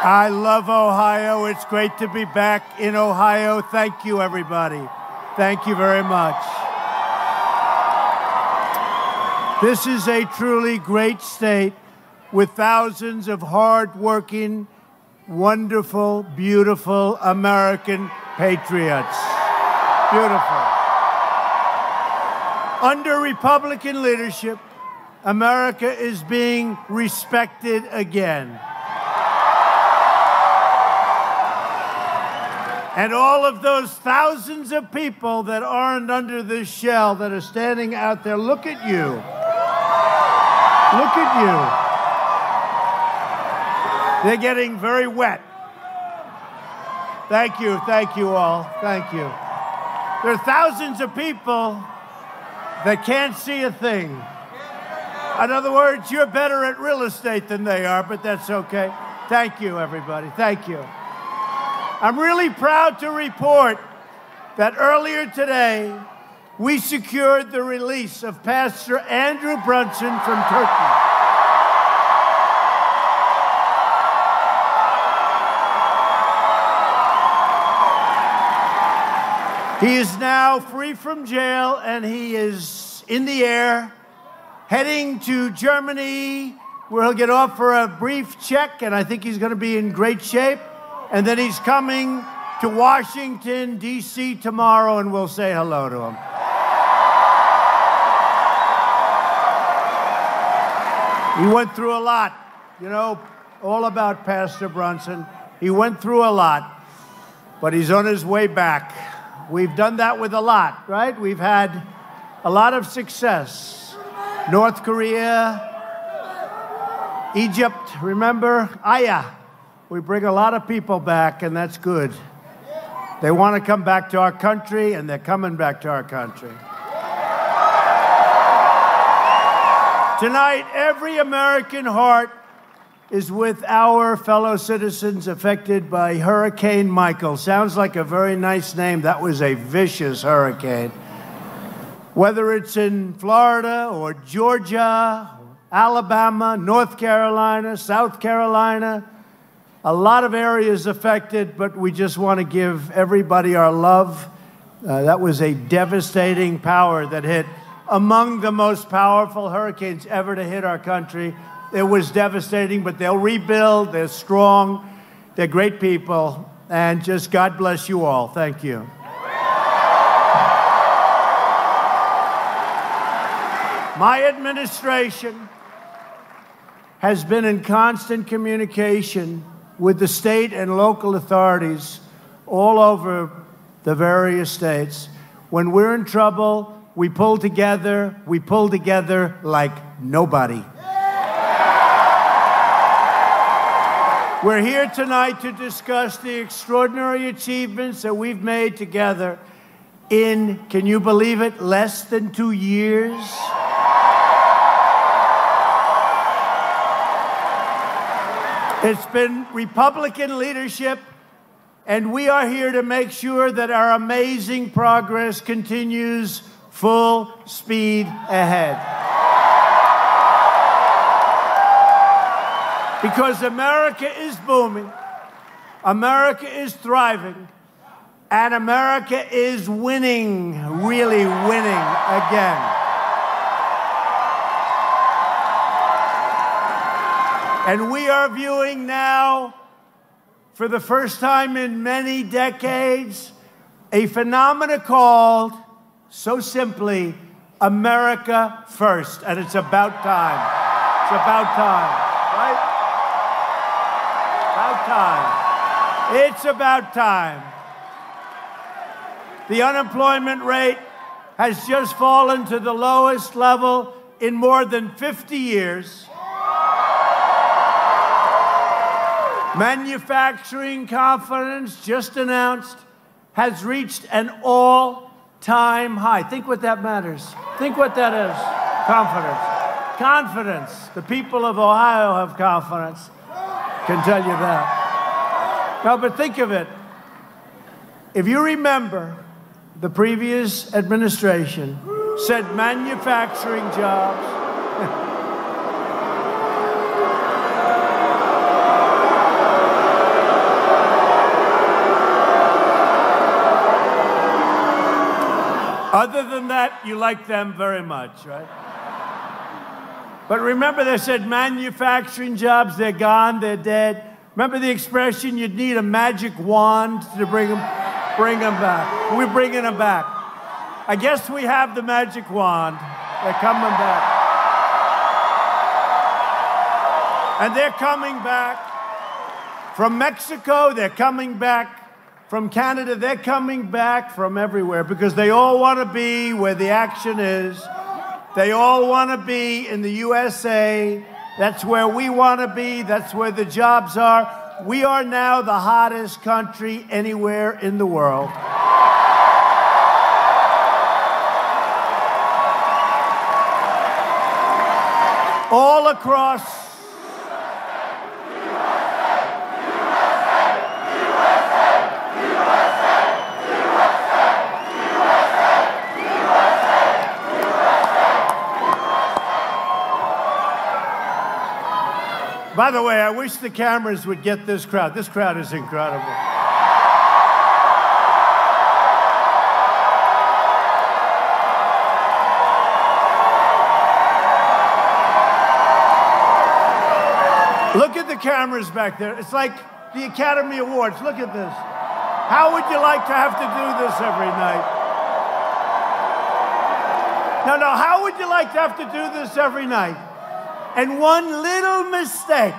I love Ohio. It's great to be back in Ohio. Thank you, everybody. Thank you very much. This is a truly great state with thousands of hard-working, wonderful, beautiful American patriots. Beautiful. Under Republican leadership, America is being respected again. And all of those thousands of people that aren't under this shell that are standing out there, look at you. Look at you. They're getting very wet. Thank you all, thank you. There are thousands of people that can't see a thing. In other words, you're better at real estate than they are, but that's okay. Thank you, everybody, thank you. I'm really proud to report that earlier today, we secured the release of Pastor Andrew Brunson from Turkey. He is now free from jail, and he is in the air, heading to Germany, where he'll get off for a brief check, and I think he's going to be in great shape. And then he's coming to Washington, D.C. tomorrow, and we'll say hello to him. He went through a lot. You know, all about Pastor Brunson. He went through a lot, but he's on his way back. We've done that with a lot, right? We've had a lot of success. North Korea, Egypt, remember? Aya. We bring a lot of people back, and that's good. They want to come back to our country, and they're coming back to our country. Tonight, every American heart is with our fellow citizens affected by Hurricane Michael. Sounds like a very nice name. That was a vicious hurricane. Whether it's in Florida or Georgia, Alabama, North Carolina, South Carolina, a lot of areas affected, but we just want to give everybody our love. That was a devastating power that hit, among the most powerful hurricanes ever to hit our country. It was devastating, but they'll rebuild. They're strong. They're great people. And just God bless you all. Thank you. My administration has been in constant communication with the state and local authorities all over the various states. When we're in trouble, we pull together like nobody. We're here tonight to discuss the extraordinary achievements that we've made together in, can you believe it, less than 2 years? It's been Republican leadership, and we are here to make sure that our amazing progress continues full speed ahead. Because America is booming, America is thriving, and America is winning, really winning again. And we are viewing now, for the first time in many decades, a phenomenon called, so simply, America First. And it's about time. It's about time, right? About time. It's about time. The unemployment rate has just fallen to the lowest level in more than 50 years. Manufacturing confidence, just announced, has reached an all-time high. Think what that matters. Think what that is. Confidence. Confidence. The people of Ohio have confidence. Can tell you that. No, but think of it. If you remember, the previous administration said manufacturing jobs. Other than that, you like them very much, right? But remember, they said manufacturing jobs, they're gone, they're dead. Remember the expression, you'd need a magic wand to bring them back. We're bringing them back. I guess we have the magic wand. They're coming back. And they're coming back. From Mexico, they're coming back. From Canada, they're coming back from everywhere because they all want to be where the action is. They all want to be in the USA. That's where we want to be. That's where the jobs are. We are now the hottest country anywhere in the world. All across. By the way, I wish the cameras would get this crowd. This crowd is incredible. Look at the cameras back there. It's like the Academy Awards. Look at this. How would you like to have to do this every night? No, how would you like to have to do this every night? And one little mistake,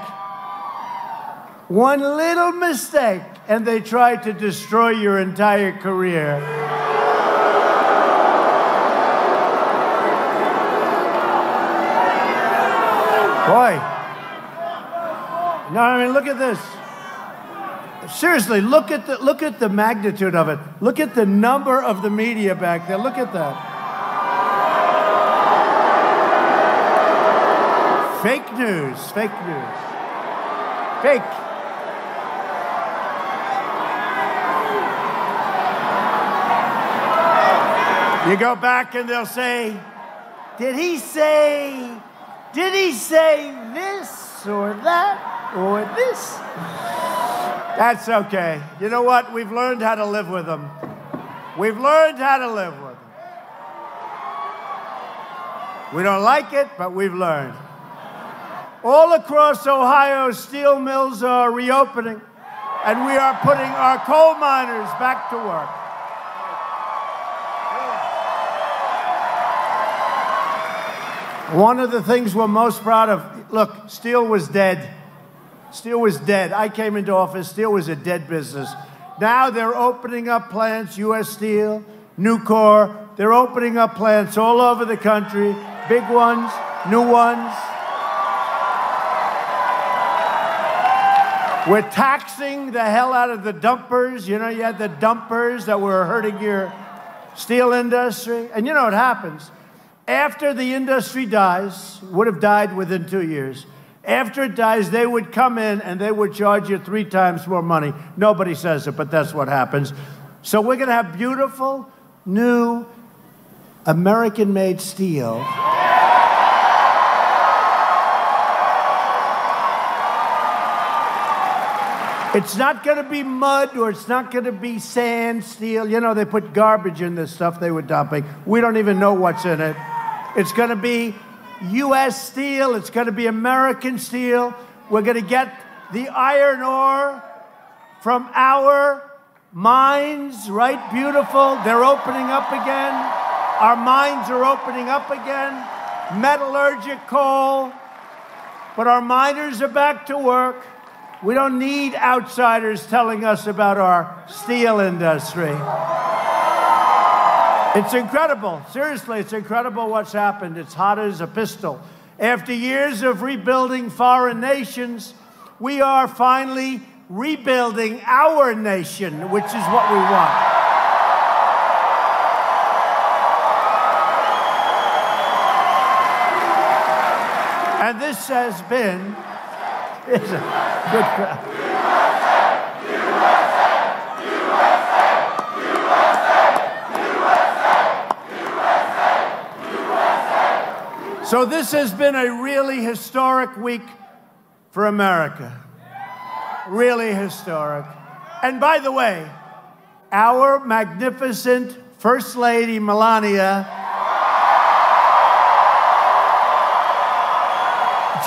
and they try to destroy your entire career. Boy. No, I mean, look at this. Seriously, look at the magnitude of it. Look at the number of the media back there. Look at that. Fake news, fake news. Fake. You go back and they'll say, did he say this or that or this? That's okay. You know what? We've learned how to live with them. We've learned how to live with them. We don't like it, but we've learned. All across Ohio, steel mills are reopening, and we are putting our coal miners back to work. One of the things we're most proud of, look, steel was dead. Steel was dead. I came into office, steel was a dead business. Now they're opening up plants, U.S. Steel, Nucor, they're opening up plants all over the country, big ones, new ones. We're taxing the hell out of the dumpers. You know, you had the dumpers that were hurting your steel industry. And you know what happens? After the industry dies, would have died within 2 years. After it dies, they would come in and they would charge you 3 times more money. Nobody says it, but that's what happens. So we're going to have beautiful, new, American-made steel. It's not going to be mud or it's not going to be sand, steel. You know, they put garbage in this stuff they were dumping. We don't even know what's in it. It's going to be U.S. steel. It's going to be American steel. We're going to get the iron ore from our mines, right? Beautiful. They're opening up again. Our mines are opening up again. Metallurgic coal. But our miners are back to work. We don't need outsiders telling us about our steel industry. It's incredible. Seriously, it's incredible what's happened. It's hot as a pistol. After years of rebuilding foreign nations, we are finally rebuilding our nation, which is what we want. And this has been... It's a good crowd. So this has been a really historic week for America. Really historic. And by the way, our magnificent First Lady Melania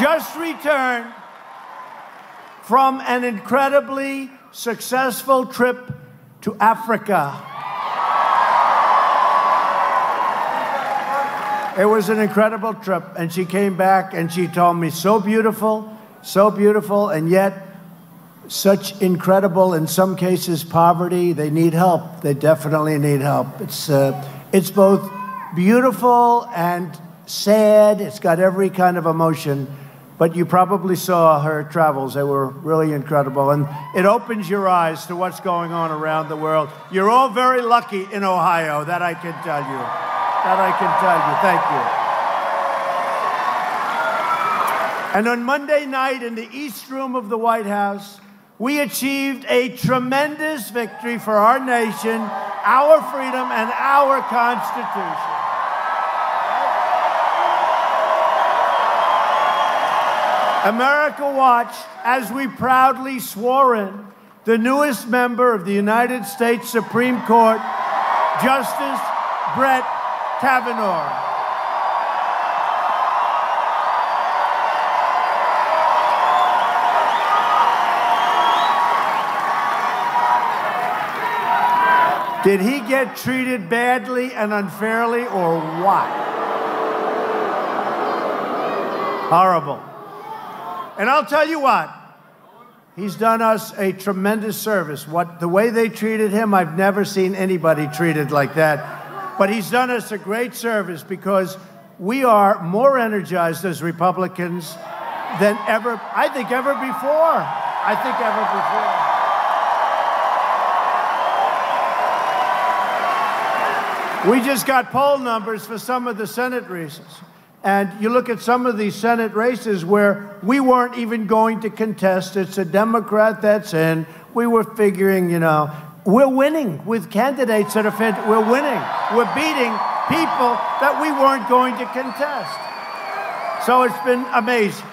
just returned from an incredibly successful trip to Africa. It was an incredible trip, and she came back and she told me, so beautiful, and yet such incredible, in some cases, poverty. They need help. They definitely need help. It's both beautiful and sad. It's got every kind of emotion. But you probably saw her travels. They were really incredible. And it opens your eyes to what's going on around the world. You're all very lucky in Ohio, that I can tell you. That I can tell you. Thank you. And on Monday night in the East Room of the White House, we achieved a tremendous victory for our nation, our freedom, and our Constitution. America watched as we proudly swore in the newest member of the United States Supreme Court, Justice Brett Kavanaugh. Did he get treated badly and unfairly, or what? Horrible. And I'll tell you what, he's done us a tremendous service. The way they treated him, I've never seen anybody treated like that. But he's done us a great service because we are more energized as Republicans than ever, I think ever before. We just got poll numbers for some of the Senate races. And you look at some of these Senate races where we weren't even going to contest. It's a Democrat that's in. We were figuring, we're winning with candidates that are we're winning. We're beating people that we weren't going to contest. So it's been amazing.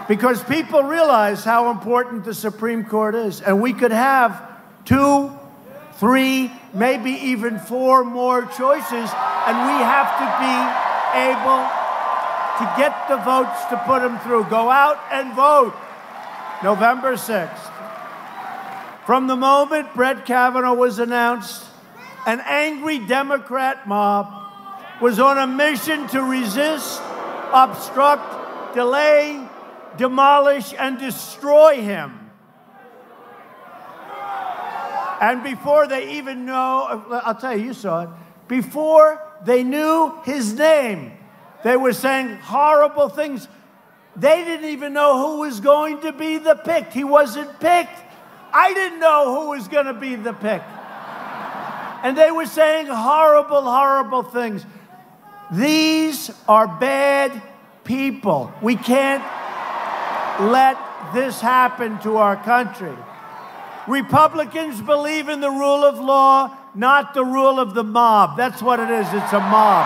Because people realize how important the Supreme Court is. And we could have 2, 3, maybe even 4 more choices, and we have to be able to get the votes to put them through. Go out and vote November 6th. From the moment Brett Kavanaugh was announced, an angry Democrat mob was on a mission to resist, obstruct, delay, demolish, and destroy him. And before they even know, I'll tell you, you saw it, before they knew his name, they were saying horrible things. They didn't even know who was going to be the picked. He wasn't picked. I didn't know who was going to be the pick. And they were saying horrible, horrible things. These are bad people. We can't let this happen to our country. Republicans believe in the rule of law, not the rule of the mob. That's what it is. It's a mob.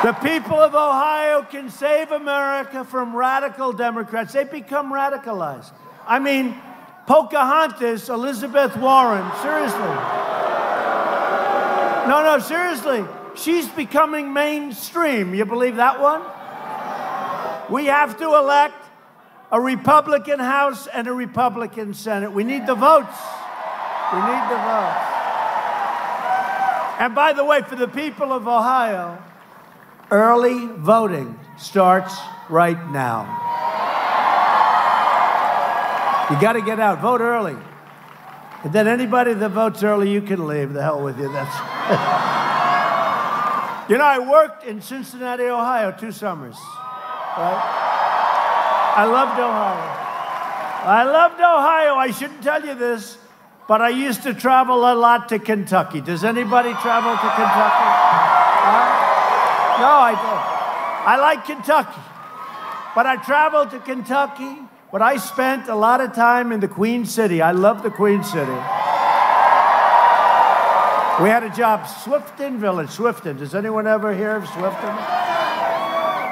The people of Ohio can save America from radical Democrats. They become radicalized. I mean, Pocahontas, Elizabeth Warren, seriously. No, seriously. She's becoming mainstream. You believe that one? We have to elect a Republican House and a Republican Senate. We need the votes. We need the votes. And by the way, for the people of Ohio, early voting starts right now. You got to get out. Vote early. And then anybody that votes early, you can leave. The hell with you. That's. I worked in Cincinnati, Ohio, 2 summers. Right? I loved Ohio. I shouldn't tell you this, but I used to travel a lot to Kentucky. Does anybody travel to Kentucky? No, I don't. I like Kentucky. But I traveled to Kentucky, but I spent a lot of time in the Queen City. I love the Queen City. We had a job, Swifton Village. Swifton. Does anyone ever hear of Swifton?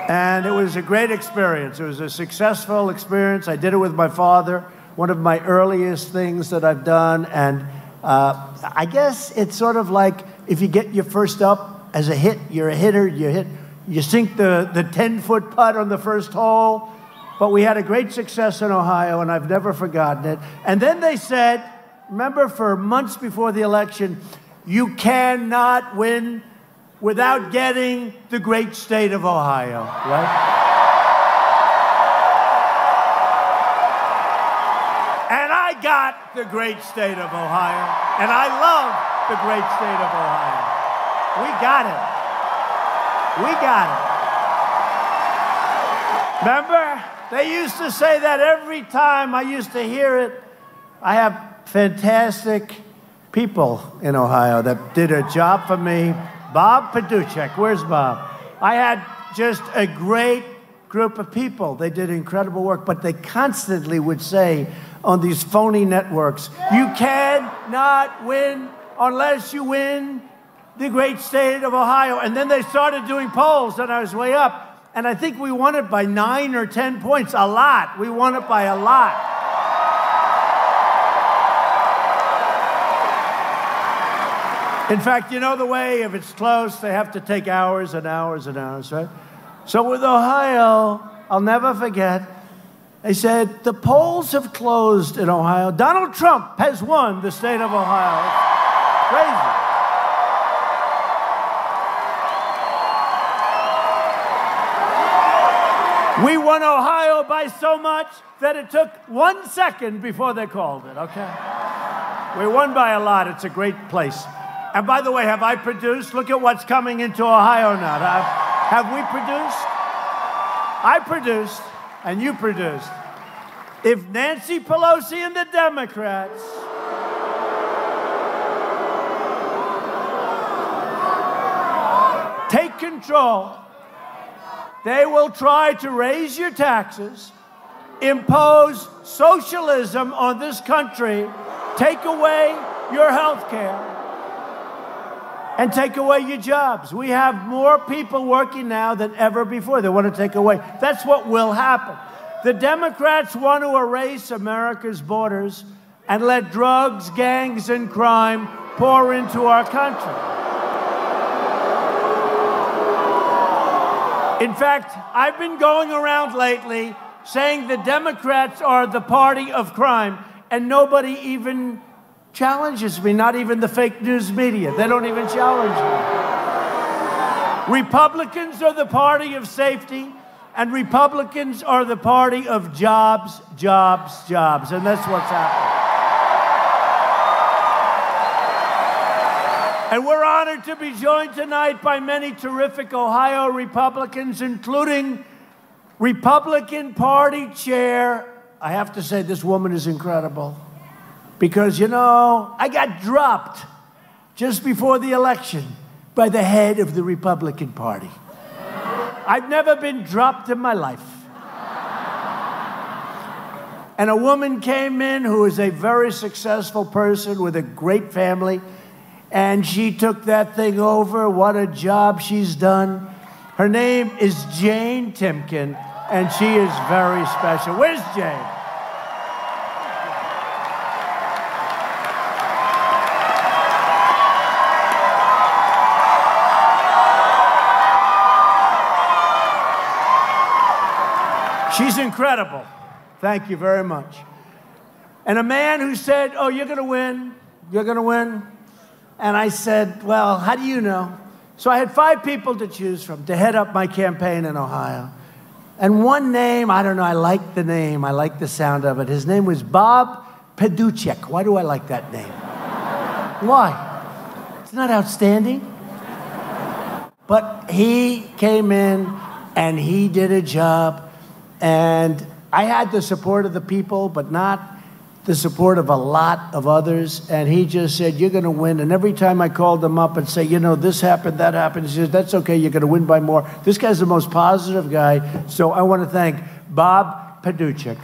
And it was a great experience. It was a successful experience. I did it with my father, one of my earliest things that I've done. And I guess it's sort of like if you get your first up as a hit, you're a hitter, you sink the 10-foot putt on the first hole. But we had a great success in Ohio, and I've never forgotten it. And then they said, remember, for months before the election, you cannot win without getting the great state of Ohio, right? And I got the great state of Ohio, and I love the great state of Ohio. We got it. We got it. Remember, they used to say that every time I used to hear it. I have fantastic people in Ohio that did a job for me. Bob Paduchek, where's Bob? I had just a great group of people. They did incredible work, but they constantly would say on these phony networks, you cannot win unless you win the great state of Ohio. And then they started doing polls, and I was way up. And I think we won it by 9 or 10 points, a lot. We won it by a lot. In fact, you know the way, if it's close, they have to take hours and hours and hours, right? So with Ohio, I'll never forget, they said, the polls have closed in Ohio. Donald Trump has won the state of Ohio. Crazy. We won Ohio by so much that it took 1 second before they called it, okay? We won by a lot. It's a great place. And by the way, have I produced? Look at what's coming into Ohio now. Have we produced? I produced, and you produced. If Nancy Pelosi and the Democrats take control, they will try to raise your taxes, impose socialism on this country, take away your health care, and take away your jobs. We have more people working now than ever before. They want to take away. That's what will happen. The Democrats want to erase America's borders and let drugs, gangs, and crime pour into our country. In fact, I've been going around lately saying the Democrats are the party of crime, and nobody even challenges me, not even the fake news media. They don't even challenge me. Republicans are the party of safety, and Republicans are the party of jobs, jobs, jobs, and that's what's happening. And we're honored to be joined tonight by many terrific Ohio Republicans, including Republican Party Chair. I have to say, this woman is incredible. Because, you know, I got dropped just before the election by the head of the Republican Party. I've never been dropped in my life. And a woman came in who is a very successful person with a great family, and she took that thing over. What a job she's done. Her name is Jane Timken, and she is very special. Where's Jane? She's incredible. Thank you very much. And a man who said, oh, you're going to win. You're going to win. And I said, well, how do you know? So I had 5 people to choose from to head up my campaign in Ohio. And one name, I don't know, I like the name. I like the sound of it. His name was Bob Paduchek. Why do I like that name? Why? It's not outstanding. But he came in and he did a job. And I had the support of the people, but not the support of a lot of others. And he just said, you're going to win. And every time I called him up and say, you know, this happened, that happened, he says, that's okay, you're going to win by more. This guy's the most positive guy. So I want to thank Bob Paduchek.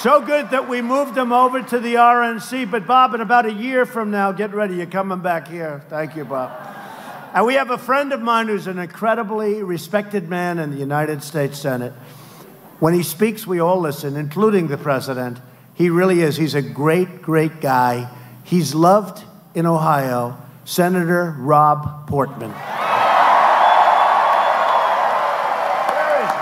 So good that we moved him over to the RNC. But Bob, in about a year from now, get ready. You're coming back here. Thank you, Bob. And we have a friend of mine who's an incredibly respected man in the United States Senate. When he speaks, we all listen, including the president. He really is. He's a great, great guy. He's loved in Ohio, Senator Rob Portman. Where is he?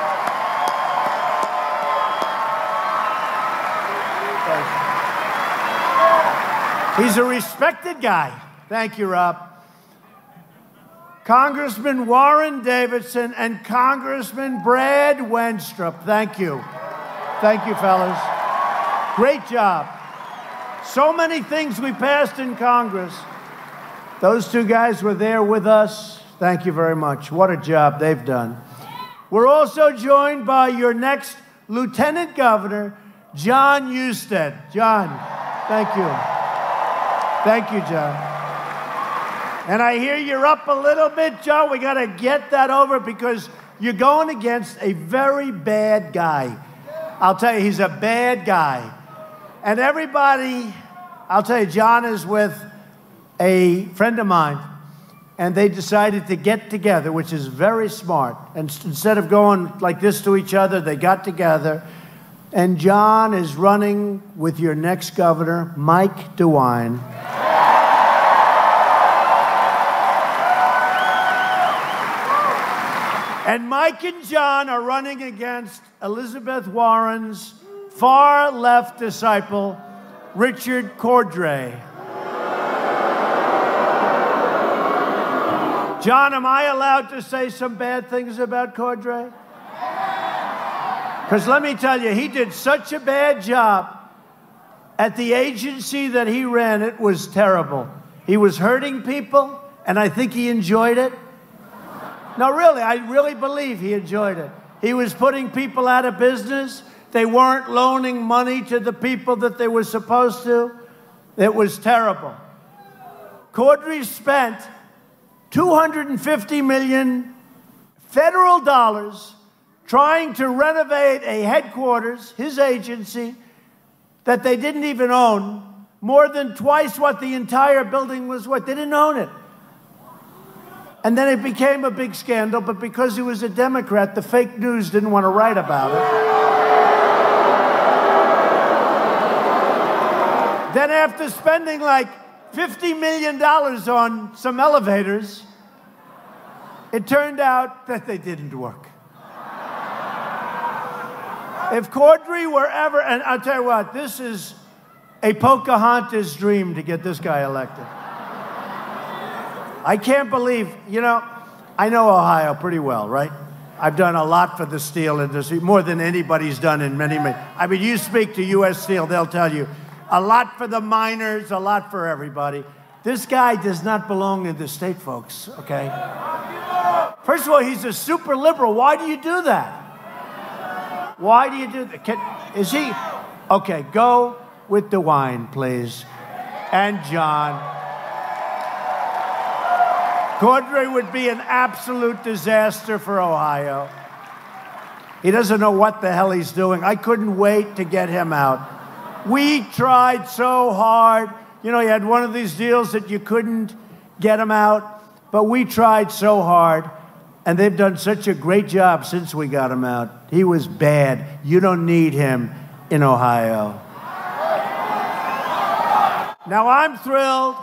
He's a respected guy. Thank you, Rob. Congressman Warren Davidson and Congressman Brad Wenstrup. Thank you. Thank you, fellas. Great job. So many things we passed in Congress. Those two guys were there with us. Thank you very much. What a job they've done. We're also joined by your next Lieutenant Governor, John Husted. John, thank you. Thank you, John. And I hear you're up a little bit, John. We got to get that over because you're going against a very bad guy. I'll tell you, he's a bad guy. And everybody, I'll tell you, John is with a friend of mine, and they decided to get together, which is very smart. And instead of going like this to each other, they got together. And John is running with your next governor, Mike DeWine. And Mike and John are running against Elizabeth Warren's far-left disciple, Richard Cordray. John, am I allowed to say some bad things about Cordray? Because let me tell you, he did such a bad job at the agency that he ran. It was terrible. He was hurting people, and I think he enjoyed it. No, really, I really believe he enjoyed it. He was putting people out of business. They weren't loaning money to the people that they were supposed to. It was terrible. Cordray spent $250 million federal dollars trying to renovate a headquarters, his agency, that they didn't even own, more than twice what the entire building was worth. They didn't own it. And then it became a big scandal, but because he was a Democrat, the fake news didn't want to write about it. Then after spending like $50 million on some elevators, it turned out that they didn't work. If Cordray were ever, and I'll tell you what, this is a Pocahontas dream to get this guy elected. I can't believe, you know, I know Ohio pretty well, right? I've done a lot for the steel industry, more than anybody's done in many. I mean, you speak to U.S. Steel, they'll tell you, a lot for the miners, a lot for everybody. This guy does not belong in the state, folks, okay? First of all, he's a super liberal. Why do you do that? Why do you do that? Is he? Okay, go with DeWine, please. And John. Cordray would be an absolute disaster for Ohio. He doesn't know what the hell he's doing. I couldn't wait to get him out. We tried so hard. You know, he had one of these deals that you couldn't get him out, but we tried so hard, and they've done such a great job since we got him out. He was bad. You don't need him in Ohio. Now, I'm thrilled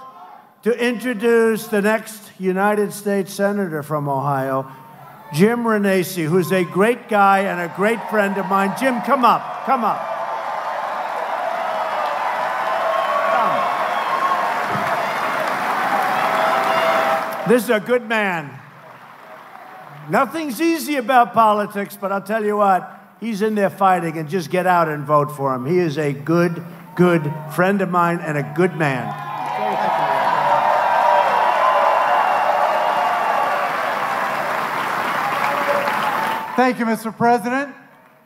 to introduce the next United States Senator from Ohio, Jim Renacci, who's a great guy and a great friend of mine. Jim, come up, come up. Come. This is a good man. Nothing's easy about politics, but I'll tell you what, he's in there fighting, and just get out and vote for him. He is a good, good friend of mine and a good man. Thank you, Mr. President.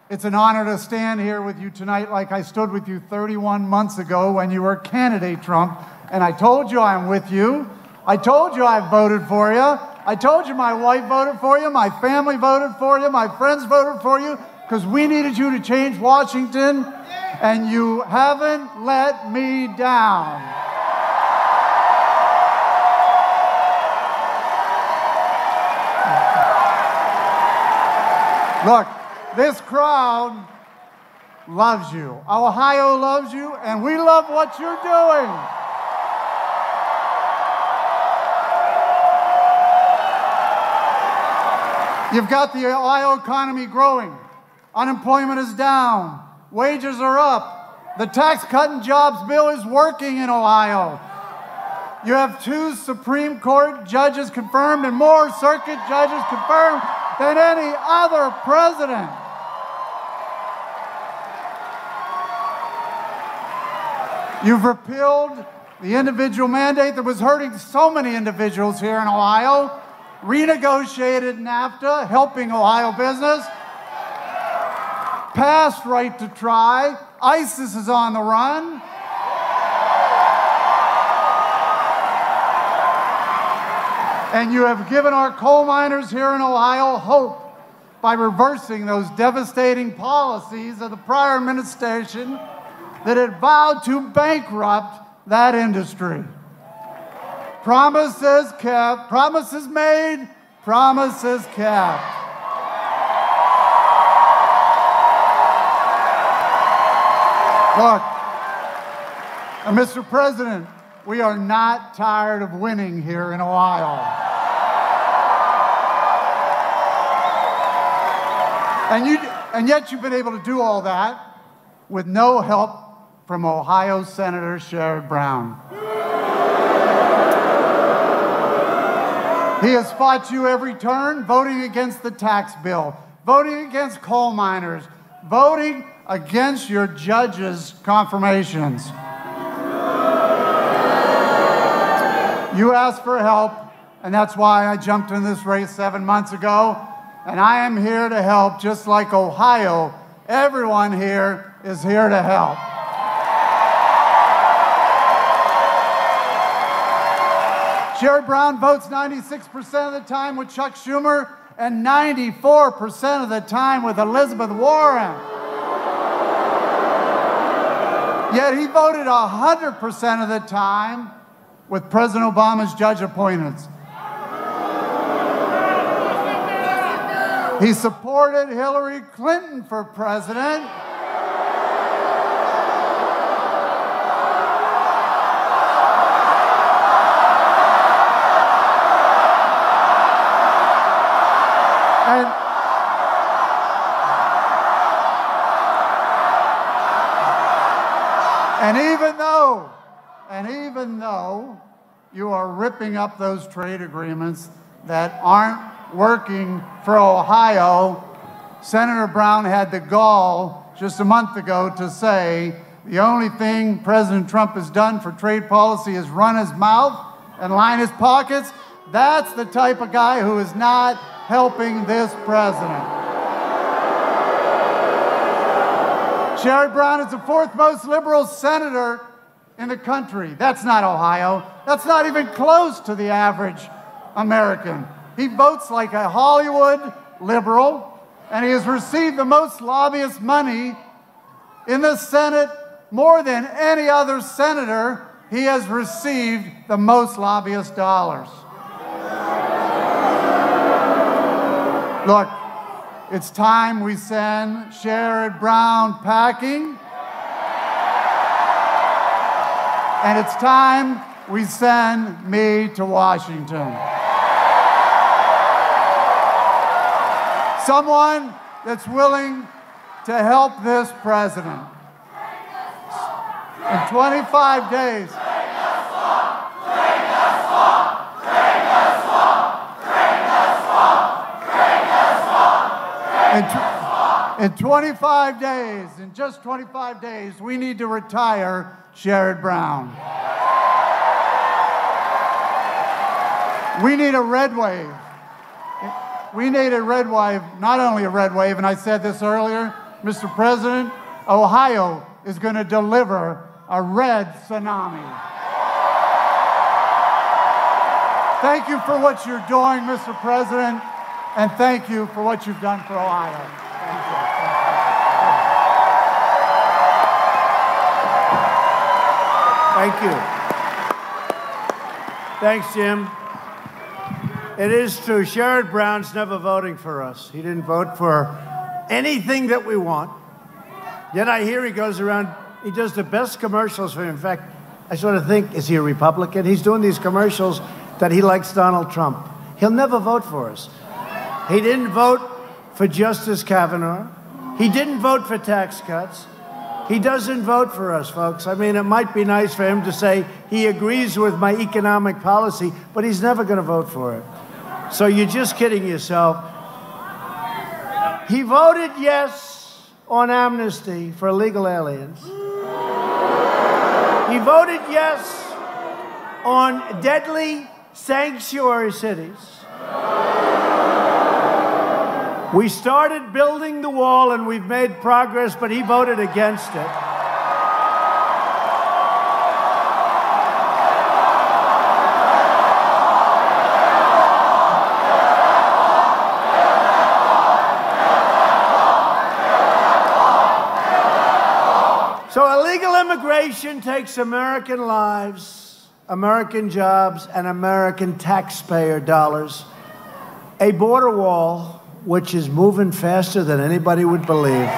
It's an honor to stand here with you tonight like I stood with you 31 months ago when you were candidate Trump, and I told you I'm with you. I told you I voted for you. I told you my wife voted for you, my family voted for you, my friends voted for you, because we needed you to change Washington, And you haven't let me down. Look, this crowd loves you. Ohio loves you, and we love what you're doing. You've got the Ohio economy growing. Unemployment is down. Wages are up. The tax cut and jobs bill is working in Ohio. You have 2 Supreme Court judges confirmed and more circuit judges confirmed than any other president. You've repealed the individual mandate that was hurting so many individuals here in Ohio, renegotiated NAFTA, helping Ohio business, passed right to try. ISIS is on the run. And you have given our coal miners here in Ohio hope by reversing those devastating policies of the prior administration that had vowed to bankrupt that industry. Promises kept, promises made, promises kept. Look, Mr. President, we are not tired of winning here in Ohio. And yet you've been able to do all that with no help from Ohio Senator Sherrod Brown. He has fought you every turn, voting against the tax bill, voting against coal miners, voting against your judges' confirmations. You asked for help, and that's why I jumped in this race 7 months ago, and I am here to help, just like Ohio. Everyone here is here to help. Sherrod Brown votes 96% of the time with Chuck Schumer and 94% of the time with Elizabeth Warren. Yet he voted 100% of the time with President Obama's judge appointments. He supported Hillary Clinton for president. And even though you are ripping up those trade agreements that aren't working for Ohio, Senator Brown had the gall just a month ago to say the only thing President Trump has done for trade policy is run his mouth and line his pockets. That's the type of guy who is not helping this president. Sherrod Brown is the 4th most liberal senator in the country. That's not Ohio. That's not even close to the average American. He votes like a Hollywood liberal, and he has received the most lobbyist money in the Senate. More than any other senator, he has received the most lobbyist dollars. Look, it's time we send Sherrod Brown packing. And it's time we send me to Washington. Someone that's willing to help this president. In 25 days. In 25 days, in just 25 days, we need to retire Sherrod Brown. We need a red wave. We need a red wave, not only a red wave, and I said this earlier, Mr. President, Ohio is going to deliver a red tsunami. Thank you for what you're doing, Mr. President, and thank you for what you've done for Ohio. Thank you. Thank you. Thanks, Jim. It is true. Sherrod Brown's never voting for us. He didn't vote for anything that we want. Yet I hear he goes around, he does the best commercials for him. In fact, I sort of think, is he a Republican? He's doing these commercials that he likes Donald Trump. He'll never vote for us. He didn't vote for Justice Kavanaugh. He didn't vote for tax cuts. He doesn't vote for us, folks. I mean, it might be nice for him to say he agrees with my economic policy, but he's never going to vote for it. So you're just kidding yourself. He voted yes on amnesty for illegal aliens. He voted yes on deadly sanctuary cities. We started building the wall and we've made progress, but he voted against it. So illegal immigration takes American lives, American jobs, and American taxpayer dollars. A border wall which is moving faster than anybody would believe,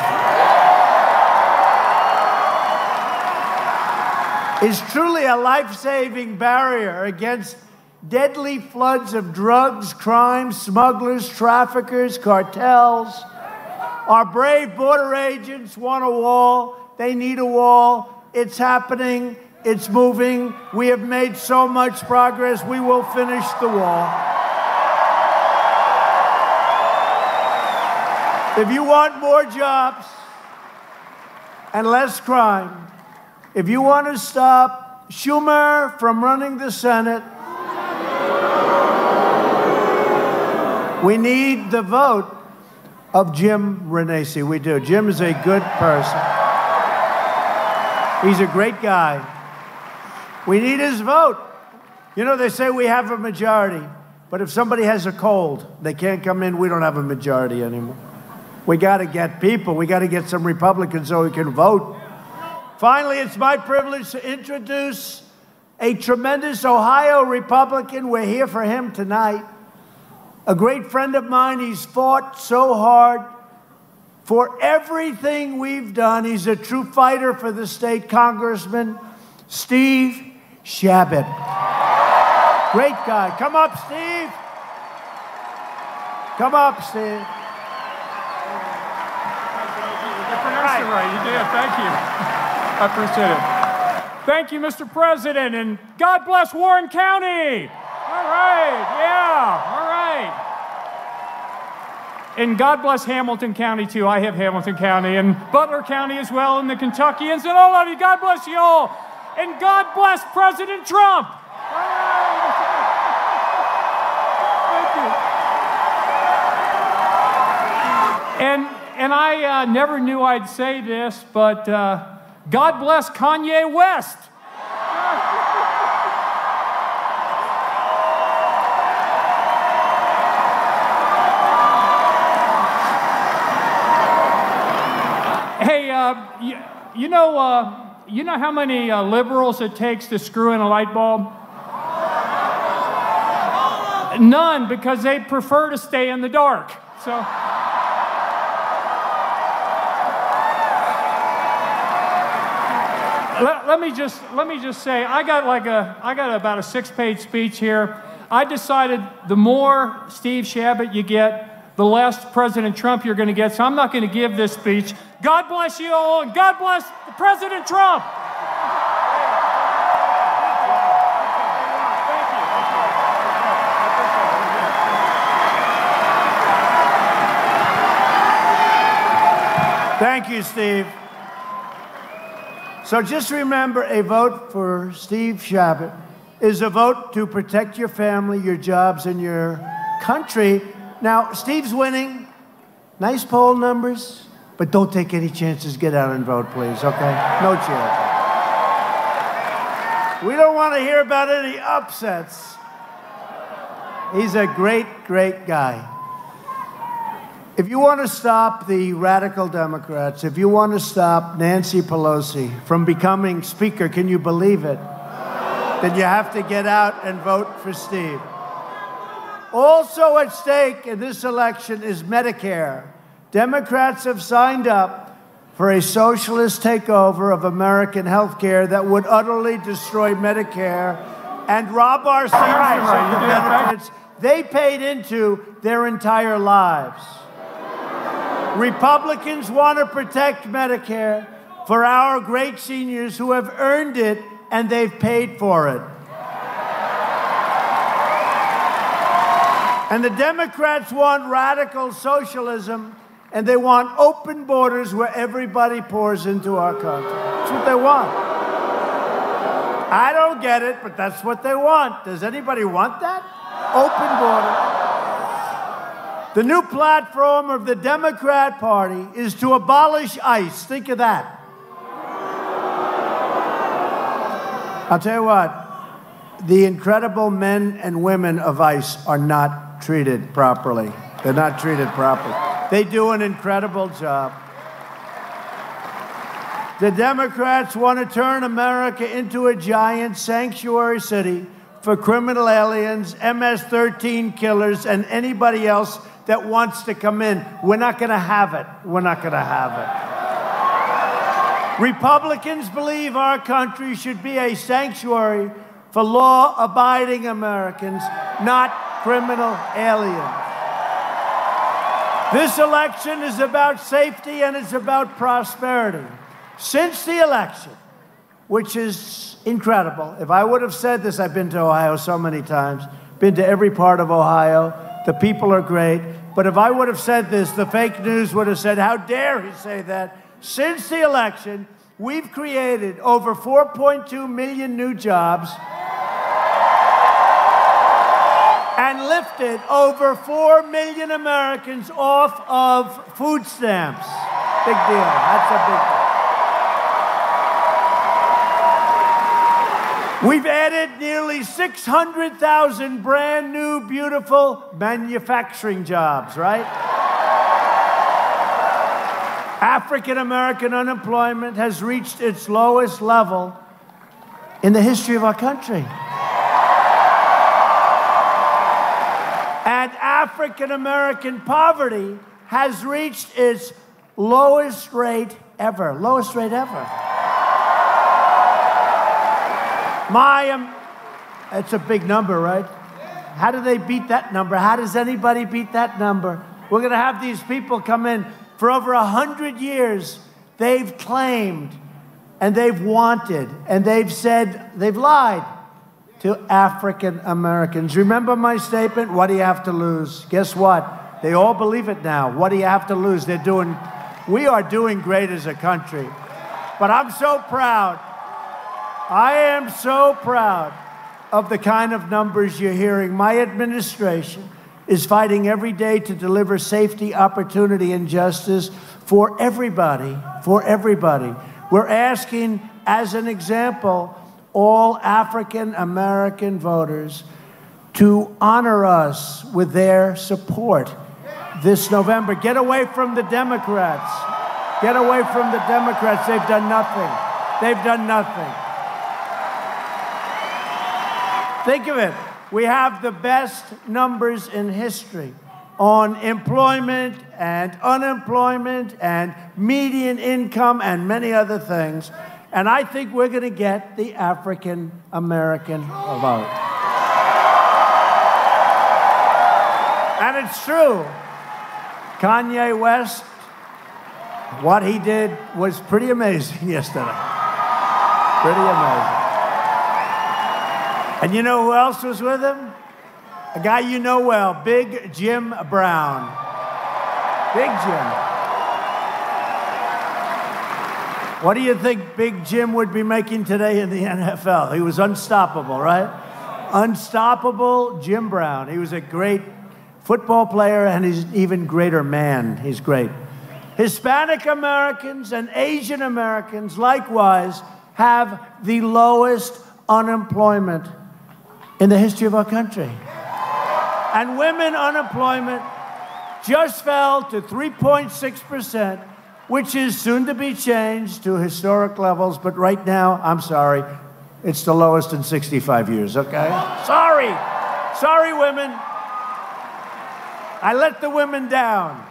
is truly a life-saving barrier against deadly floods of drugs, crime, smugglers, traffickers, cartels. Our brave border agents want a wall. They need a wall. It's happening. It's moving. We have made so much progress. We will finish the wall. If you want more jobs and less crime, if you want to stop Schumer from running the Senate, we need the vote of Jim Renacci. We do. Jim is a good person. He's a great guy. We need his vote. You know, they say we have a majority, but if somebody has a cold, they can't come in, we don't have a majority anymore. We got to get people. We got to get some Republicans so we can vote. Finally, it's my privilege to introduce a tremendous Ohio Republican. We're here for him tonight. A great friend of mine. He's fought so hard for everything we've done. He's a true fighter for the state, Congressman Steve Chabot. Great guy. Come up, Steve. Come up, Steve. Right, you did. Thank you. I appreciate it. Thank you, Mr. President, and God bless Warren County. All right, yeah, all right. And God bless Hamilton County, too. I have Hamilton County, and Butler County as well, and the Kentuckians, and all of you. God bless you all. And God bless President Trump. All right. Thank you. And I never knew I'd say this, but God bless Kanye West. Hey, you know how many liberals it takes to screw in a light bulb? None, because they prefer to stay in the dark. So. Let me just say, I got about a 6-page speech here. I decided the more Steve Chabot you get, the less President Trump you're going to get. So I'm not going to give this speech. God bless you all, and God bless President Trump. Thank you, Steve. So just remember, a vote for Steve Chabot is a vote to protect your family, your jobs, and your country. Now, Steve's winning. Nice poll numbers, but don't take any chances. Get out and vote, please, okay? No chance. We don't want to hear about any upsets. He's a great, great guy. If you want to stop the radical Democrats, if you want to stop Nancy Pelosi from becoming Speaker, can you believe it? then you have to get out and vote for Steve. Also at stake in this election is Medicare. Democrats have signed up for a socialist takeover of American health care that would utterly destroy Medicare and rob our seniors of the benefits they paid into their entire lives. Republicans want to protect Medicare for our great seniors who have earned it and they've paid for it. And the Democrats want radical socialism, and they want open borders where everybody pours into our country. That's what they want. I don't get it, but that's what they want. Does anybody want that? Open border. The new platform of the Democrat Party is to abolish ICE. Think of that. I'll tell you what, the incredible men and women of ICE are not treated properly. They're not treated properly. They do an incredible job. The Democrats want to turn America into a giant sanctuary city for criminal aliens, MS-13 killers, and anybody else that wants to come in. We're not going to have it. We're not going to have it. Republicans believe our country should be a sanctuary for law-abiding Americans, not criminal aliens. This election is about safety and it's about prosperity. Since the election, which is incredible, if I would have said this, I've been to Ohio so many times, been to every part of Ohio, the people are great, but if I would have said this, the fake news would have said, how dare he say that? Since the election, we've created over 4.2 million new jobs and lifted over 4 million Americans off of food stamps. Big deal. That's a big deal. We've added nearly 600,000 brand new, beautiful manufacturing jobs, right? African American unemployment has reached its lowest level in the history of our country. And African American poverty has reached its lowest rate ever. Lowest rate ever. It's a big number, right? How do they beat that number? How does anybody beat that number? We're going to have these people come in. For over 100 years, they've claimed and they've wanted and they've said, they've lied to African Americans. Remember my statement? What do you have to lose? Guess what? They all believe it now. What do you have to lose? We are doing great as a country. But I'm so proud. I am so proud of the kind of numbers you're hearing. My administration is fighting every day to deliver safety, opportunity, and justice for everybody, for everybody. We're asking, as an example, all African American voters to honor us with their support this November. Get away from the Democrats. Get away from the Democrats. They've done nothing. They've done nothing. Think of it. We have the best numbers in history on employment and unemployment and median income and many other things. And I think we're going to get the African American vote. And it's true. Kanye West, what he did was pretty amazing yesterday. Pretty amazing. And you know who else was with him? A guy you know well, Big Jim Brown. Big Jim. What do you think Big Jim would be making today in the NFL? He was unstoppable, right? Unstoppable Jim Brown. He was a great football player, and he's an even greater man. He's great. Hispanic Americans and Asian Americans, likewise, have the lowest unemployment in the history of our country. And women unemployment just fell to 3.6%, which is soon to be changed to historic levels. But right now, I'm sorry, It's the lowest in 65 years, okay? Sorry. Sorry, women. I let the women down.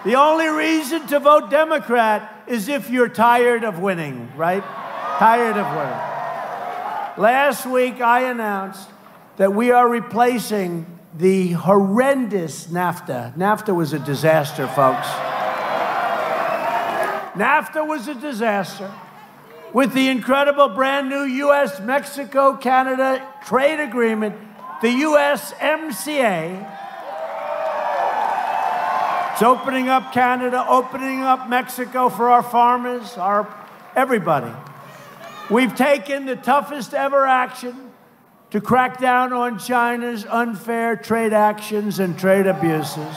The only reason to vote Democrat is if you're tired of winning, right? Tired of winning. Last week, I announced that we are replacing the horrendous NAFTA. NAFTA was a disaster, folks. NAFTA was a disaster with the incredible brand new U.S.-Mexico-Canada trade agreement, the USMCA. It's opening up Canada, opening up Mexico for our farmers, everybody. We've taken the toughest ever action to crack down on China's unfair trade actions and trade abuses.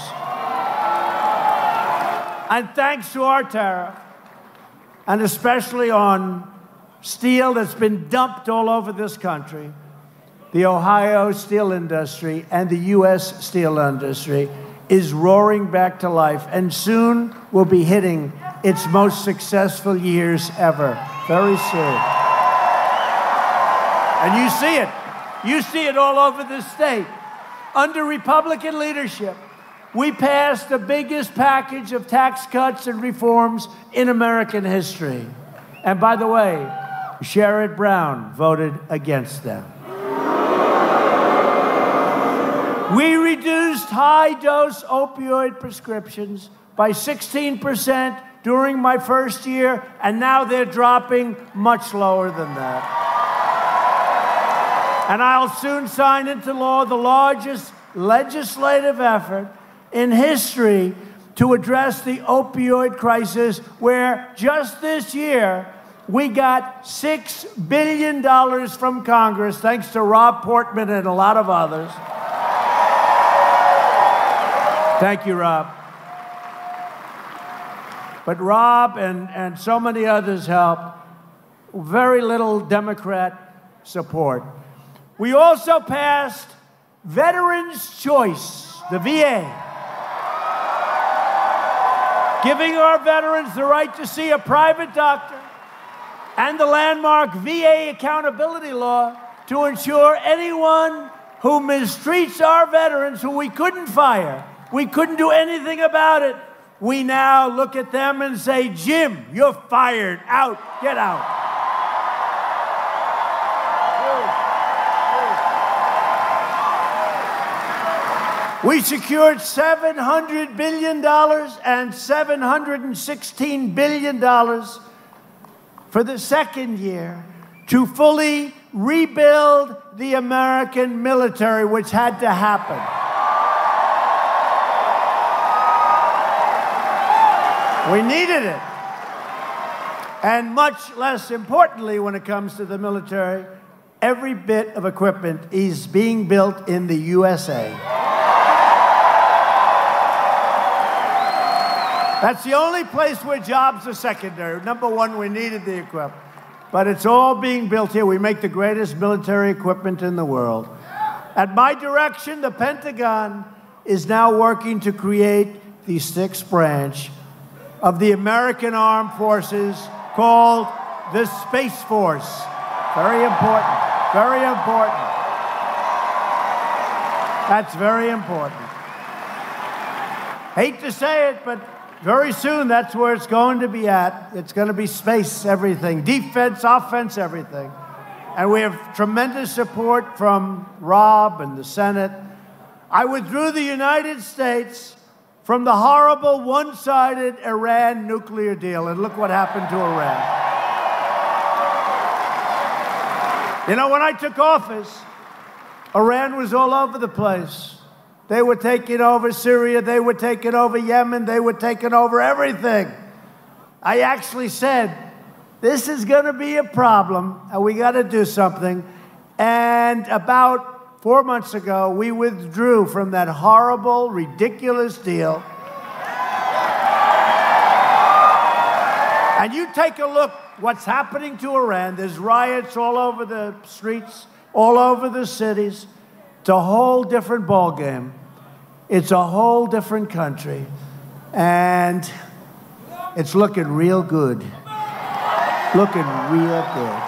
And thanks to our tariff, and especially on steel that's been dumped all over this country, the Ohio steel industry and the U.S. steel industry is roaring back to life and soon will be hitting its most successful years ever, very soon. And you see it. You see it all over the state. Under Republican leadership, we passed the biggest package of tax cuts and reforms in American history. And by the way, Sherrod Brown voted against them. We reduced high-dose opioid prescriptions by 16% during my first year, and now they're dropping much lower than that. And I'll soon sign into law the largest legislative effort in history to address the opioid crisis, where just this year we got $6 billion from Congress, thanks to Rob Portman and a lot of others. Thank you, Rob. But Rob and so many others helped. Very little Democrat support. We also passed Veterans' Choice, the VA, giving our veterans the right to see a private doctor, and the landmark VA accountability law to ensure anyone who mistreats our veterans, who we couldn't fire, we couldn't do anything about it, we now look at them and say, Jim, you're fired, out, get out. We secured $700 billion and $716 billion for the second year to fully rebuild the American military, which had to happen. We needed it. And much less importantly, when it comes to the military, every bit of equipment is being built in the USA. That's the only place where jobs are secondary. Number one, we needed the equipment. But it's all being built here. We make the greatest military equipment in the world. At my direction, the Pentagon is now working to create the sixth branch of the American Armed Forces called the Space Force. Very important. Very important. That's very important. Hate to say it, but very soon, that's where it's going to be at. It's going to be space, everything. Defense, offense, everything. And we have tremendous support from Rob and the Senate. I withdrew the United States from the horrible one-sided Iran nuclear deal. And look what happened to Iran. You know, when I took office, Iran was all over the place. They were taking over Syria, they were taking over Yemen, they were taking over everything. I actually said, this is going to be a problem, and we got to do something. And about 4 months ago, we withdrew from that horrible, ridiculous deal. And you take a look what's happening to Iran. There's riots all over the streets, all over the cities. It's a whole different ballgame. It's a whole different country. And it's looking real good. Looking real good.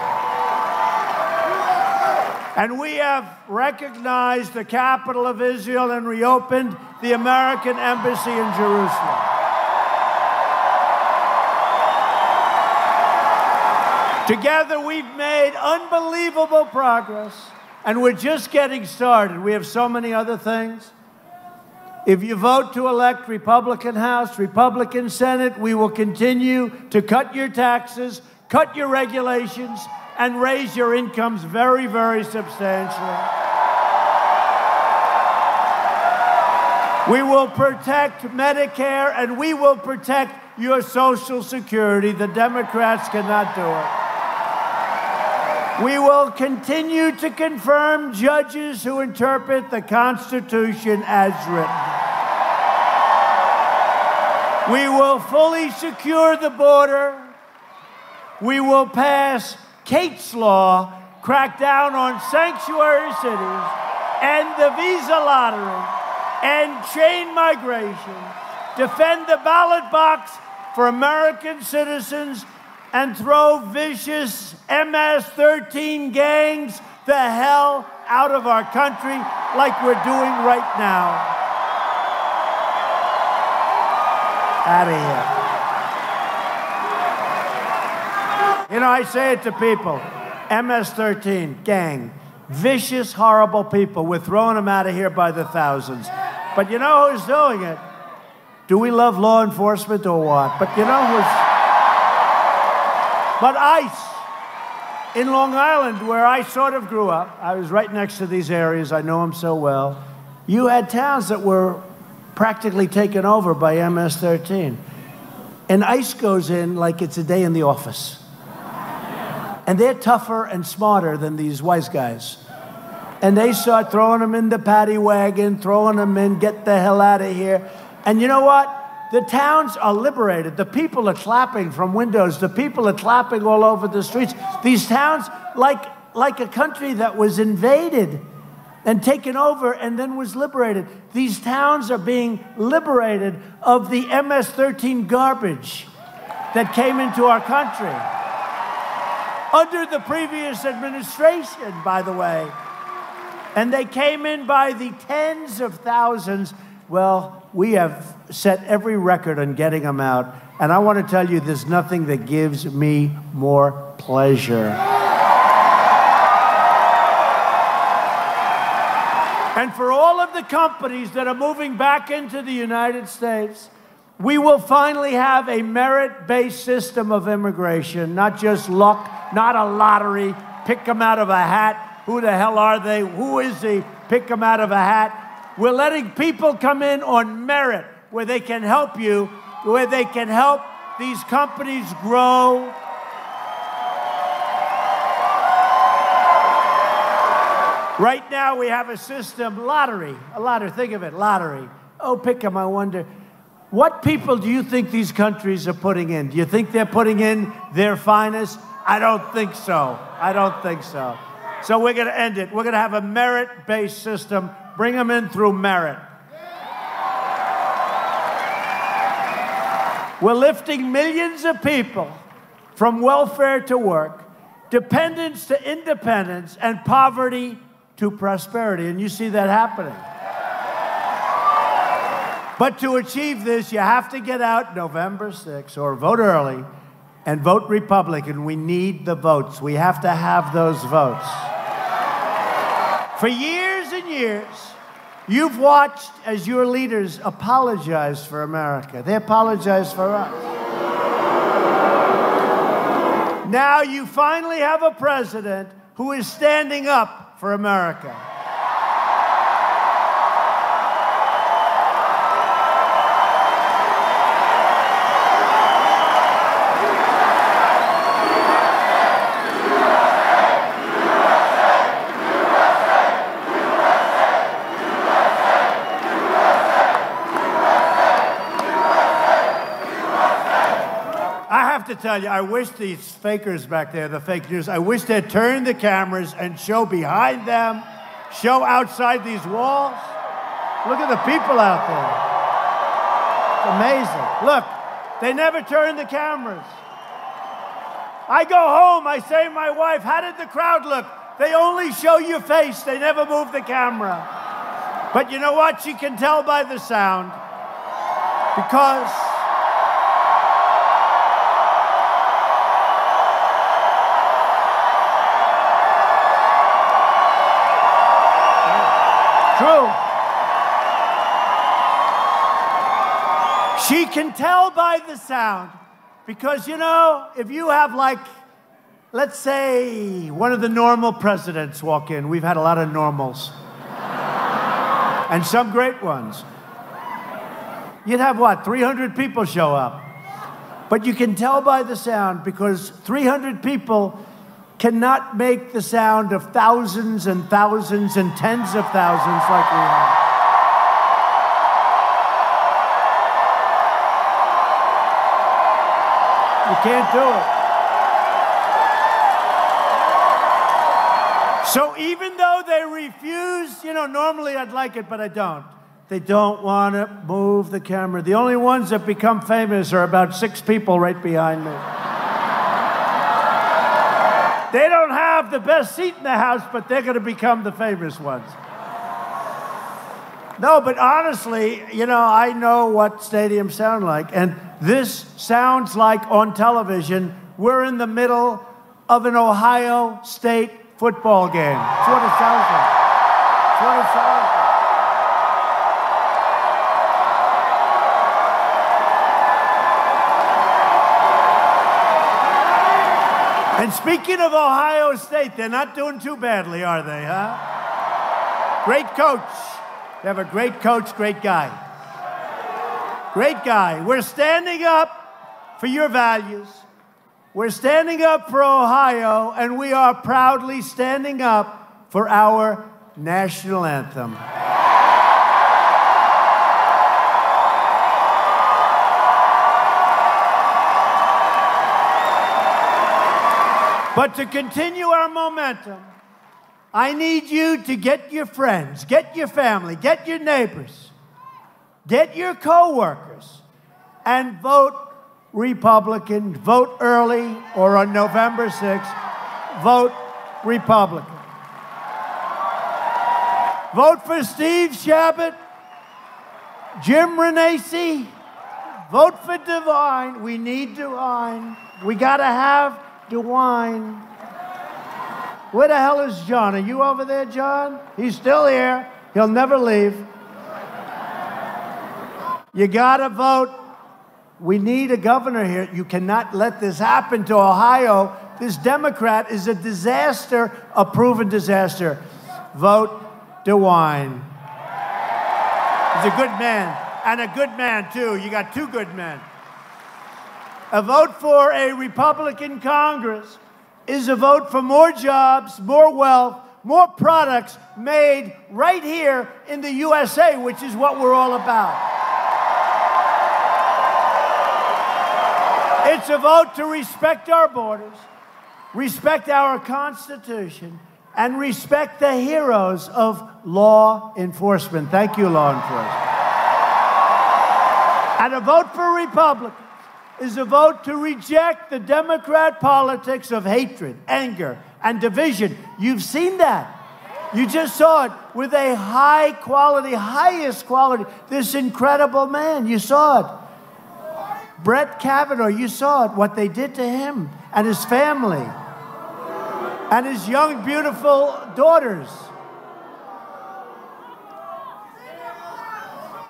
And we have recognized the capital of Israel and reopened the American embassy in Jerusalem. Together, we've made unbelievable progress, and we're just getting started. We have so many other things. If you vote to elect Republican House, Republican Senate, we will continue to cut your taxes, cut your regulations, and raise your incomes very, very substantially. We will protect Medicare, and we will protect your Social Security. The Democrats cannot do it. We will continue to confirm judges who interpret the Constitution as written. We will fully secure the border. We will pass Kate's Law, crack down on sanctuary cities, end the visa lottery, end chain migration, defend the ballot box for American citizens, and throw vicious MS-13 gangs the hell out of our country like we're doing right now. Out of here. You know, I say it to people, MS-13, gang, vicious, horrible people. We're throwing them out of here by the thousands. But you know who's doing it? Do we love law enforcement or what? But you know who's... But ICE, in Long Island, where I sort of grew up, I was right next to these areas, I know them so well, you had towns that were practically taken over by MS-13. And ICE goes in like it's a day in the office. And they're tougher and smarter than these wise guys. And they start throwing them in the paddy wagon, throwing them in, get the hell out of here. And you know what? The towns are liberated. The people are clapping from windows. The people are clapping all over the streets. These towns, like a country that was invaded and taken over and then was liberated. These towns are being liberated of the MS-13 garbage that came into our country. Under the previous administration, by the way. And they came in by the tens of thousands. Well, we have set every record on getting them out. And I want to tell you, there's nothing that gives me more pleasure. And for all of the companies that are moving back into the United States, we will finally have a merit-based system of immigration, not just luck, not a lottery, pick them out of a hat. Who the hell are they? Who is he? Pick them out of a hat. We're letting people come in on merit, where they can help you, where they can help these companies grow. Right now, we have a system, lottery. A lottery, think of it, lottery. Oh, pick them, I wonder. What people do you think these countries are putting in? Do you think they're putting in their finest? I don't think so. I don't think so. So we're going to end it. We're going to have a merit-based system. Bring them in through merit. We're lifting millions of people from welfare to work, dependence to independence, and poverty to prosperity. And you see that happening. But to achieve this, you have to get out November 6th or vote early and vote Republican. We need the votes. We have to have those votes. For years and years, you've watched as your leaders apologize for America. They apologize for us. Now you finally have a president who is standing up for America. To tell you, I wish these fakers back there, the fake news, I wish they'd turn the cameras and show behind them, show outside these walls. Look at the people out there. It's amazing. Look, they never turn the cameras. I go home, I say to my wife, how did the crowd look? They only show your face. They never move the camera. But you know what? She can tell by the sound. Because true. She can tell by the sound. Because, you know, if you have, like, let's say one of the normal presidents walk in. We've had a lot of normals. And some great ones. You'd have, what, 300 people show up. But you can tell by the sound because 300 people cannot make the sound of thousands and thousands and tens of thousands like we have. You can't do it. So even though they refuse, you know, normally I'd like it, but I don't. They don't want to move the camera. The only ones that become famous are about 6 people right behind me. They don't have the best seat in the house, but they're going to become the famous ones. No, but honestly, you know, I know what stadiums sound like. And this sounds like on television, we're in the middle of an Ohio State football game. That's what it sounds like. That's what it sounds like. And speaking of Ohio State, they're not doing too badly, are they, huh? Great coach. They have a great coach, great guy. Great guy. We're standing up for your values. We're standing up for Ohio, and we are proudly standing up for our national anthem. But to continue our momentum, I need you to get your friends, get your family, get your neighbors, get your co-workers, and vote Republican. Vote early or on November 6th, vote Republican. Vote for Steve Chabot, Jim Renacci. Vote for DeWine. We need DeWine. We got to have DeWine. Where the hell is John? Are you over there, John? He's still here. He'll never leave. You got to vote. We need a governor here. You cannot let this happen to Ohio. This Democrat is a disaster, a proven disaster. Vote DeWine. He's a good man, and a good man, too. You got 2 good men. A vote for a Republican Congress is a vote for more jobs, more wealth, more products made right here in the USA, which is what we're all about. It's a vote to respect our borders, respect our Constitution, and respect the heroes of law enforcement. Thank you, law enforcement. And a vote for Republicans is a vote to reject the Democrat politics of hatred, anger, and division. You've seen that. You just saw it with a high quality, highest quality, this incredible man. You saw it. Brett Kavanaugh, you saw it, what they did to him and his family and his young, beautiful daughters.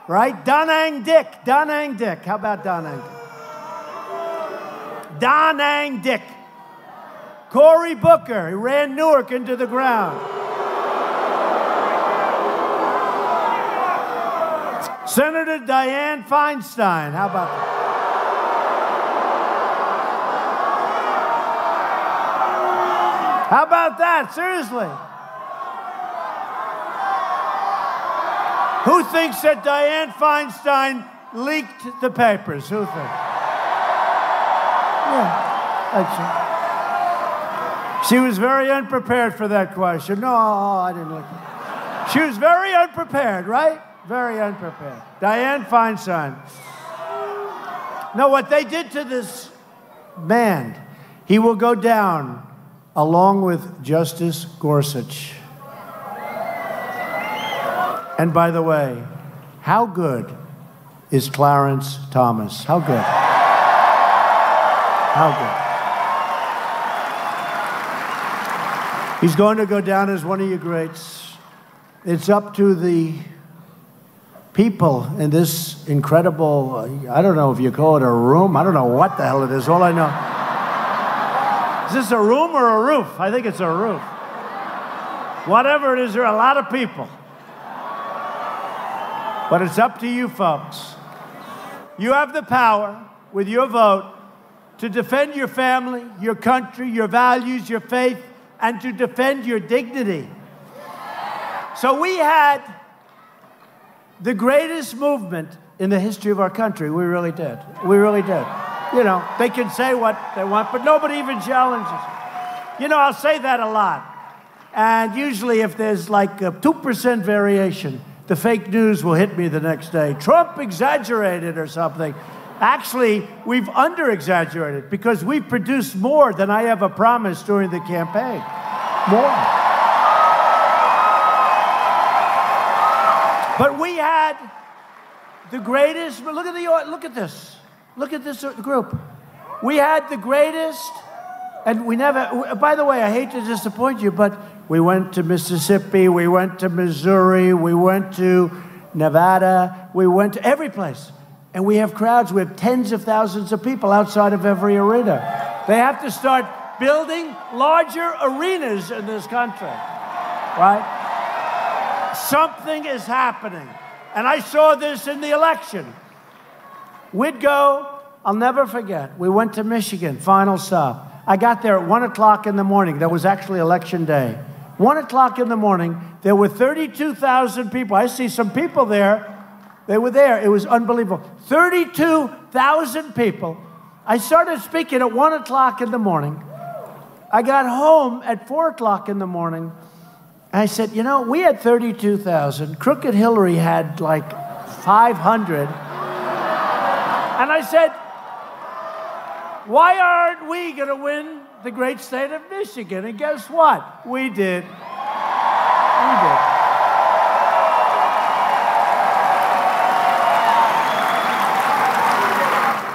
Right? Donang Dick. How about Donang Dick? Donang Dick. Cory Booker, he ran Newark into the ground. Senator Dianne Feinstein, how about that? How about that? Seriously. Who thinks that Dianne Feinstein leaked the papers? Who thinks? Yeah, actually. She was very unprepared for that question. No, I didn't look. She was very unprepared, right? Very unprepared. Dianne Feinstein. No, what they did to this man, he will go down along with Justice Gorsuch. And by the way, how good is Clarence Thomas? How good? How good? He's going to go down as one of your greats. It's up to the people in this incredible, I don't know if you call it a room. I don't know what the hell it is. All I know. Is this a room or a roof? I think it's a roof. Whatever it is, there are a lot of people. But it's up to you folks. You have the power, with your vote, to defend your family, your country, your values, your faith, and to defend your dignity. So we had the greatest movement in the history of our country. We really did. We really did. You know, they can say what they want, but nobody even challenges. You know, I'll say that a lot. And usually if there's like a 2% variation, the fake news will hit me the next day. Trump exaggerated or something. Actually, we've under-exaggerated because we've produced more than I ever promised during the campaign. More. But we had the greatest, look at this. Look at this group. We had the greatest, and we never, by the way, I hate to disappoint you, but we went to Mississippi, we went to Missouri, we went to Nevada, we went to every place. And we have crowds, we have tens of thousands of people outside of every arena. They have to start building larger arenas in this country, right? Something is happening. And I saw this in the election. We'd go, I'll never forget, we went to Michigan, final stop. I got there at 1 o'clock in the morning. That was actually election day. 1 o'clock in the morning, there were 32,000 people. I see some people there. They were there. It was unbelievable. 32,000 people. I started speaking at 1 o'clock in the morning. I got home at 4 o'clock in the morning. And I said, you know, we had 32,000. Crooked Hillary had like 500. And I said, why aren't we going to win the great state of Michigan? And guess what? We did. We did.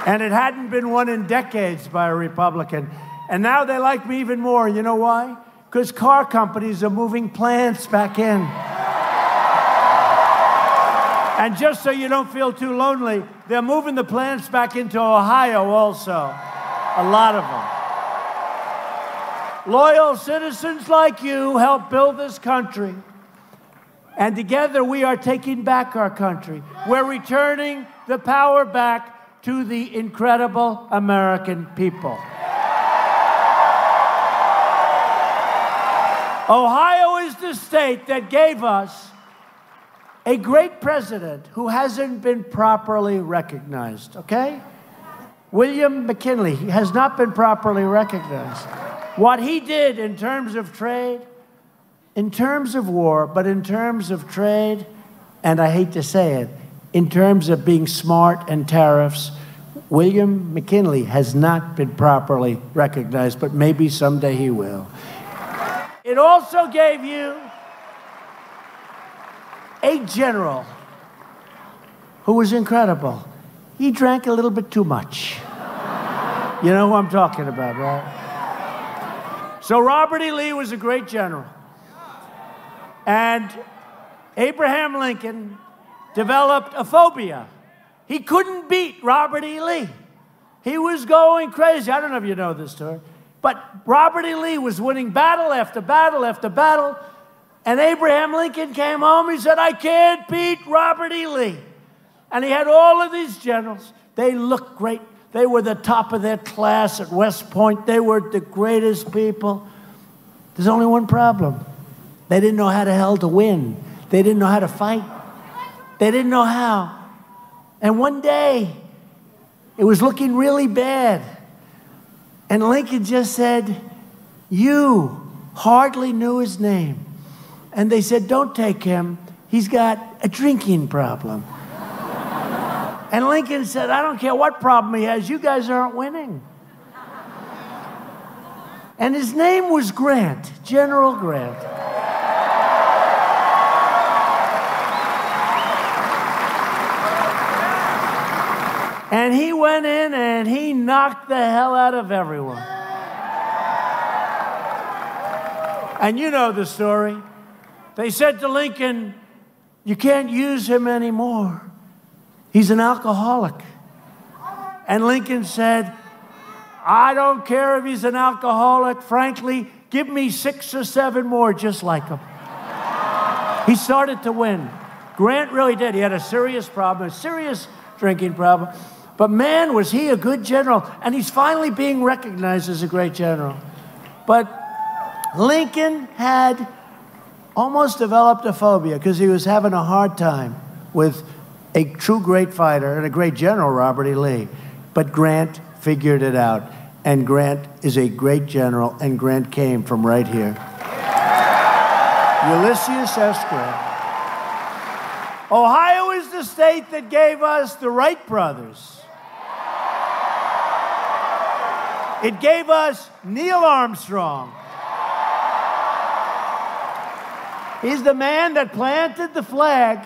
And it hadn't been won in decades by a Republican. And now they like me even more. You know why? Because car companies are moving plants back in. And just so you don't feel too lonely, they're moving the plants back into Ohio also. A lot of them. Loyal citizens like you help build this country. And together we are taking back our country. We're returning the power back to the incredible American people. Ohio is the state that gave us a great president who hasn't been properly recognized, okay? William McKinley has not been properly recognized. What he did in terms of trade, in terms of war, but in terms of trade, and I hate to say it, in terms of being smart and tariffs, William McKinley has not been properly recognized, but maybe someday he will. It also gave you a general who was incredible. He drank a little bit too much. You know who I'm talking about, right? So Robert E. Lee was a great general. And Abraham Lincoln developed a phobia. He couldn't beat Robert E. Lee. He was going crazy. I don't know if you know this story. But Robert E. Lee was winning battle after battle after battle. And Abraham Lincoln came home. He said, I can't beat Robert E. Lee. And he had all of these generals. They looked great. They were the top of their class at West Point. They were the greatest people. There's only one problem. They didn't know how the hell to win. They didn't know how to fight. They didn't know how. And one day, it was looking really bad. And Lincoln just said, you hardly knew his name. And they said, don't take him. He's got a drinking problem. And Lincoln said, I don't care what problem he has. You guys aren't winning. And his name was Grant, General Grant. And he went in and he knocked the hell out of everyone. And you know the story. They said to Lincoln, "You can't use him anymore. He's an alcoholic." And Lincoln said, "I don't care if he's an alcoholic. Frankly, give me 6 or 7 more just like him." He started to win. Grant really did. He had a serious problem, a serious drinking problem. But man, was he a good general. And he's finally being recognized as a great general. But Lincoln had almost developed a phobia because he was having a hard time with a true great fighter and a great general, Robert E. Lee. But Grant figured it out. And Grant is a great general, and Grant came from right here. Ulysses S. Grant. Ohio is the state that gave us the Wright brothers. It gave us Neil Armstrong. He's the man that planted the flag,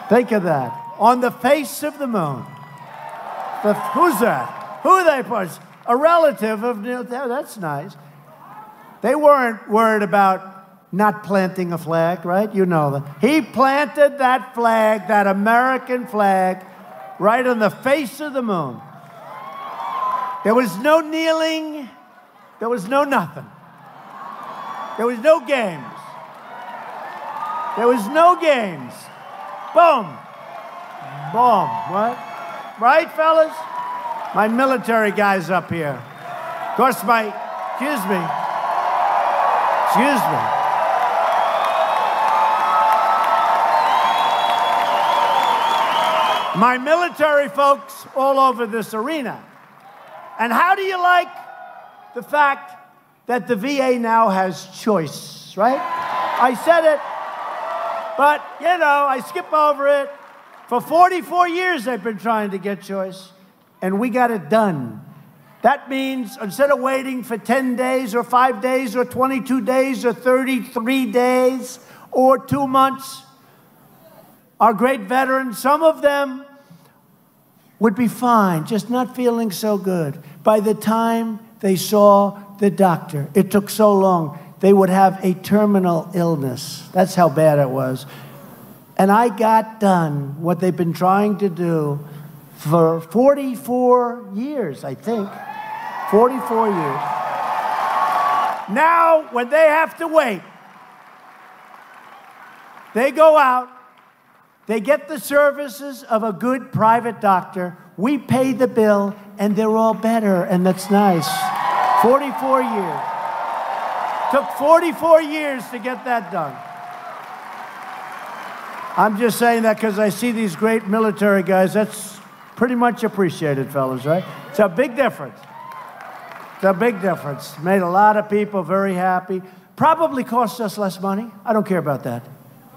think of that, on the face of the moon. Who's that? Who are they? A relative of Neil. That's nice. They weren't worried about not planting a flag, right? You know that. He planted that flag, that American flag, right on the face of the moon. There was no kneeling. There was no nothing. There was no games. There was no games. Boom. Boom. What? Right, fellas? My military guys up here. Of course, excuse me. My military folks all over this arena. And how do you like the fact that the VA now has choice, right? I said it, but, you know, I skip over it. For 44 years, they've been trying to get choice, and we got it done. That means instead of waiting for 10 days or 5 days or 22 days or 33 days or 2 months, our great veterans, some of them would be fine, just not feeling so good. By the time they saw the doctor, it took so long, they would have a terminal illness. That's how bad it was. And I got done what they've been trying to do for 44 years, I think. 44 years. Now, when they have to wait, they go out, they get the services of a good private doctor, we pay the bill, and they're all better, and that's nice. 44 years. Took 44 years to get that done. I'm just saying that because I see these great military guys. That's pretty much appreciated, fellas, right? It's a big difference. It's a big difference. Made a lot of people very happy. Probably cost us less money. I don't care about that.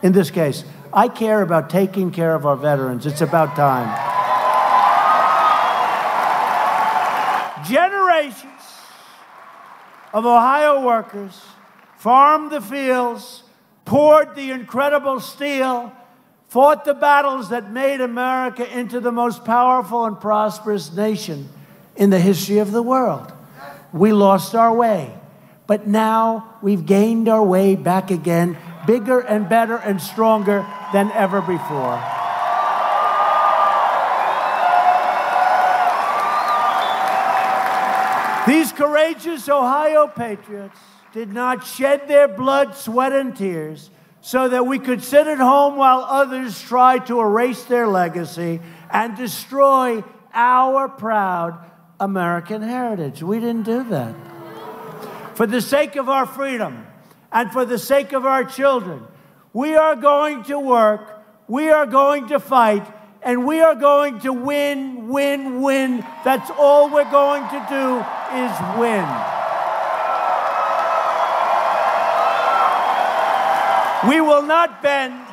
In this case, I care about taking care of our veterans. It's about time. Generations of Ohio workers farmed the fields, poured the incredible steel, fought the battles that made America into the most powerful and prosperous nation in the history of the world. We lost our way, but now we've gained our way back again, bigger and better and stronger than ever before. These courageous Ohio patriots did not shed their blood, sweat, and tears so that we could sit at home while others tried to erase their legacy and destroy our proud American heritage. We didn't do that. For the sake of our freedom and for the sake of our children, we are going to work, we are going to fight, and we are going to win, win, win. That's all we're going to do is win. We will not bend.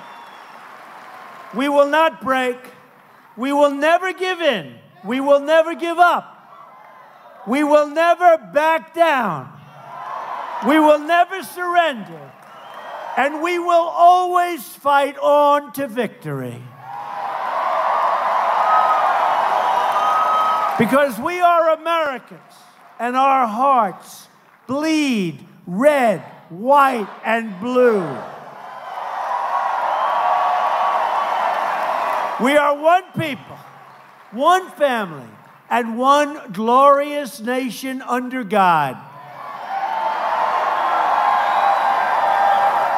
We will not break. We will never give in. We will never give up. We will never back down. We will never surrender. And we will always fight on to victory. Because we are Americans, and our hearts bleed red, white, and blue. We are one people, one family, and one glorious nation under God.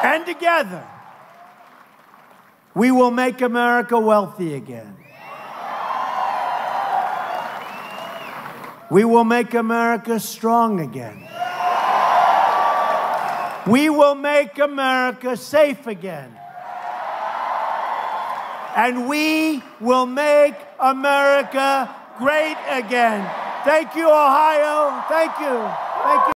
And together, we will make America wealthy again. We will make America strong again. We will make America safe again. And we will make America great again. Thank you, Ohio. Thank you. Thank you.